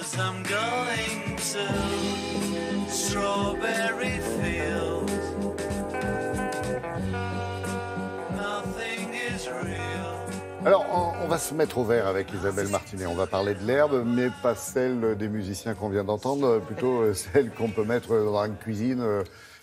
'cause I'm going to strawberry fields. Nothing is real. Alors, on va se mettre au vert avec Isabelle Martinet. On va parler de l'herbe, mais pas celle des musiciens qu'on vient d'entendre, plutôt celle qu'on peut mettre dans une cuisine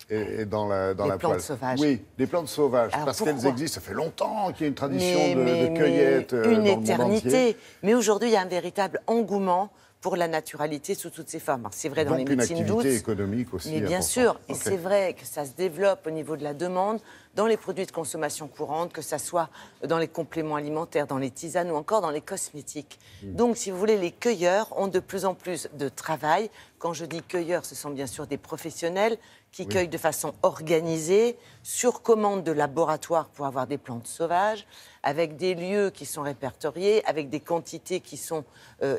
et dans la poêle. Des plantes sauvages. Oui, des plantes sauvages, Alors, parce pourquoi qu'elles existent. Ça fait longtemps qu'il y a une tradition de cueillette une dans le monde éternité. entier. Mais aujourd'hui, il y a un véritable engouement pour la naturalité sous toutes ses formes. Alors, c'est vrai dans Donc les une médecines douces. activité économique aussi. Mais bien importante. sûr, et Ok. c'est vrai que ça se développe au niveau de la demande dans les produits de consommation courante, que ça soit dans les compléments alimentaires, dans les tisanes ou encore dans les cosmétiques. Donc, si vous voulez, les cueilleurs ont de plus en plus de travail. Quand je dis cueilleurs, ce sont bien sûr des professionnels qui cueillent de façon organisée, sur commande de laboratoires pour avoir des plantes sauvages, avec des lieux qui sont répertoriés, avec des quantités qui sont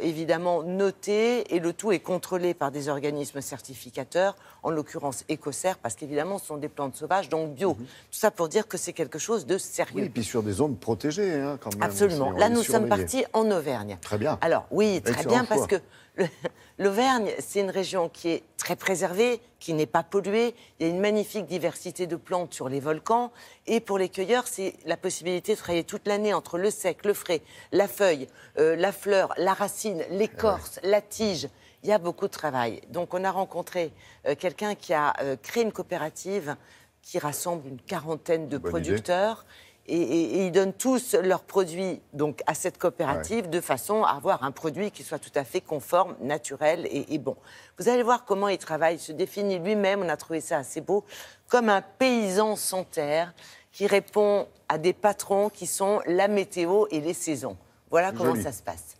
évidemment notées, et le tout est contrôlé par des organismes certificateurs, en l'occurrence Écossaire, parce qu'évidemment ce sont des plantes sauvages, donc bio. Tout ça pour dire que c'est quelque chose de sérieux. Oui, et puis sur des zones protégées, hein, quand même. Absolument. aussi, on Là, est nous sommes surveillés. partis en Auvergne. Très bien. Alors, oui, très Excellent bien, parce choix. que l'Auvergne, c'est une région qui est très préservée, qui n'est pas polluée. Il y a une magnifique diversité de plantes sur les volcans. Et pour les cueilleurs, c'est la possibilité de travailler toute l'année entre le sec, le frais, la feuille, la fleur, la racine, l'écorce, la tige. Il y a beaucoup de travail. Donc, on a rencontré quelqu'un qui a créé une coopérative qui rassemble une quarantaine de Bonne producteurs. Et ils donnent tous leurs produits donc, à cette coopérative de façon à avoir un produit qui soit tout à fait conforme, naturel et bon. Vous allez voir comment il travaille. Il se définit lui-même, on a trouvé ça assez beau, comme un paysan sans terre qui répond à des patrons qui sont la météo et les saisons. Voilà comment Joli. ça se passe.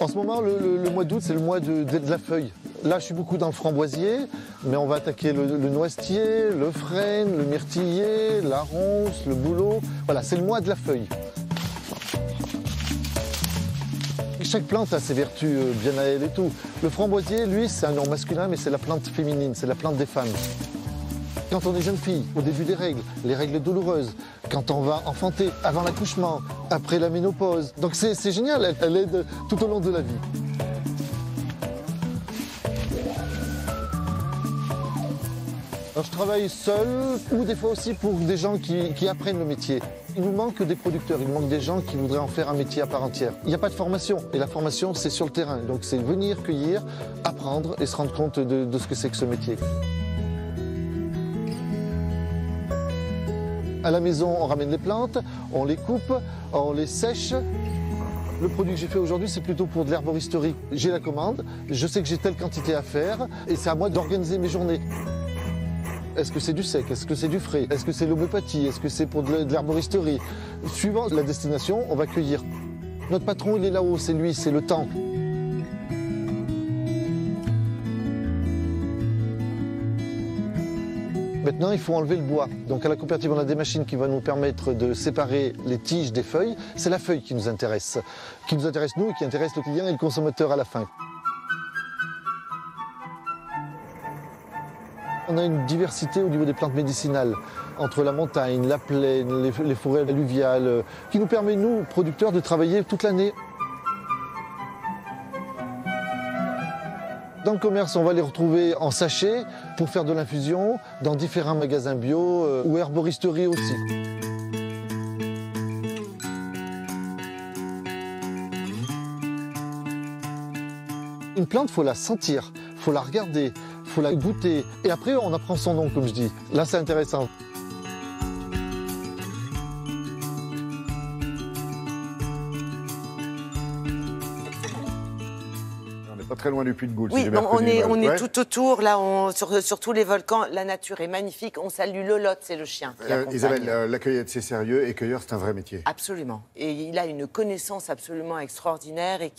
En ce moment, le mois d'août, c'est le mois de la feuille. Là, je suis beaucoup dans le framboisier, mais on va attaquer le noisetier, le frêne, le myrtillier, la ronce, le bouleau. Voilà, c'est le mois de la feuille. Chaque plante a ses vertus bien à elle et tout. Le framboisier, lui, c'est un nom masculin, mais c'est la plante féminine, c'est la plante des femmes. Quand on est jeune fille, au début des règles, les règles douloureuses, quand on va enfanter, avant l'accouchement, après la ménopause. Donc c'est génial, elle aide tout au long de la vie. Alors je travaille seul ou des fois aussi pour des gens qui apprennent le métier. Il nous manque des producteurs, il nous manque des gens qui voudraient en faire un métier à part entière. Il n'y a pas de formation et la formation c'est sur le terrain. Donc c'est venir cueillir, apprendre et se rendre compte de ce que c'est que ce métier. À la maison, on ramène les plantes, on les coupe, on les sèche. Le produit que j'ai fait aujourd'hui, c'est plutôt pour de l'herboristerie. J'ai la commande, je sais que j'ai telle quantité à faire et c'est à moi d'organiser mes journées. Est-ce que c'est du sec? Est-ce que c'est du frais? Est-ce que c'est l'homéopathie? Est-ce que c'est pour de l'herboristerie? Suivant la destination, on va cueillir. Notre patron, il est là-haut, c'est lui, c'est le temps. Maintenant, il faut enlever le bois. Donc à la coopérative, on a des machines qui vont nous permettre de séparer les tiges des feuilles. C'est la feuille qui nous intéresse nous et qui intéresse le client et le consommateur à la fin. On a une diversité au niveau des plantes médicinales, entre la montagne, la plaine, les forêts alluviales, qui nous permet, nous, producteurs, de travailler toute l'année. Dans le commerce, on va les retrouver en sachet pour faire de l'infusion, dans différents magasins bio ou herboristerie aussi. Une plante, il faut la sentir, il faut la regarder, il faut la goûter. Et après, on apprend son nom, comme je dis. Là, c'est intéressant. On n'est pas très loin du Puy de Gaulle. si Oui, j'ai bien on reconnu est, l'image. on est Ouais. tout autour, là, sur tous les volcans. La nature est magnifique. On salue Lolotte, c'est le chien qui accompagne. Isabelle, la cueillette, c'est sérieux et cueilleur, c'est un vrai métier. Absolument. Et il a une connaissance absolument extraordinaire et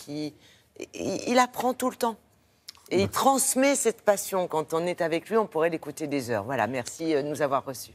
il apprend tout le temps. Et il transmet cette passion. Quand on est avec lui, on pourrait l'écouter des heures. Voilà, merci de nous avoir reçus.